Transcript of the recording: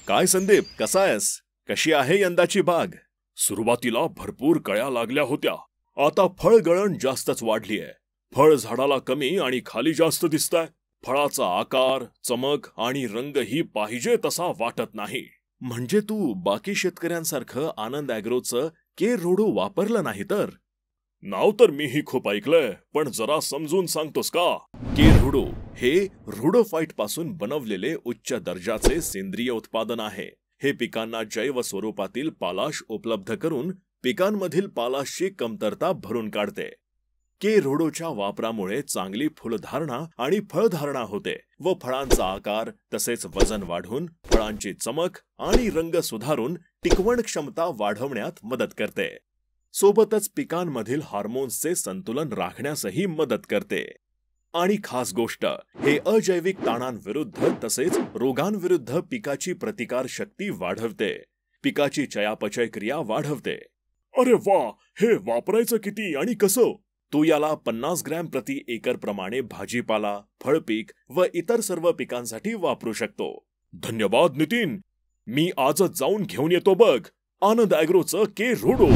काय संदीप, कसा आहेस? कशी आहे यंदाची बाग? सुरुवातीला भरपूर कळ्या लागल्या होत्या. आता फळगळण जास्तच वाढलीय. फळ झाडाला कमी आणि खाली जास्त दिसतंय. फळाचा आकार, चमक आणि रंगही पाहिजे तसा वाटत नाही. म्हणजे तू बाकी शेतकऱ्यांसारखं आनंद ॲग्रोचं के रोडो वापरलं नाही तर? नाव तर मीही खूप ऐकलंय, पण जरा समजून सांगतोस का? के रोडो हे रुडोफाइट पासून बनवलेले उच्च दर्जाचे सेंद्रिय उत्पादन आहे. हे पिकांना जैव स्वरूपातील पालाश उपलब्ध करून पिकांमधील पालाशची कमतरता भरून काढते. के रोडोच्या वापरामुळे चांगली फुलधारणा आणि फळधारणा होते व फळांचा आकार तसेच वजन वाढून फळांची चमक आणि रंग सुधारून टिकवण क्षमता वाढवण्यात मदत करते. सोबतच पिकांमधील हार्मोन्सचे संतुलन राखण्यासही मदत करते. आणि खास गोष्ट, हे अजैविक ताणांविरुद्ध तसेच रोगांविरुद्ध पिकाची प्रतिकार शक्ती वाढवते. पिकाची चयापचय क्रिया वाढवते. अरे वा, हे वापरायचं किती आणि कसं? तू याला 50 ग्रॅम प्रति एकर प्रमाणे भाजीपाला, फळपीक व इतर सर्व पिकांसाठी वापरू शकतो. धन्यवाद नितीन. मी आजच जाऊन घेऊन येतो बघ आनंद ॲग्रोचं के रोडो.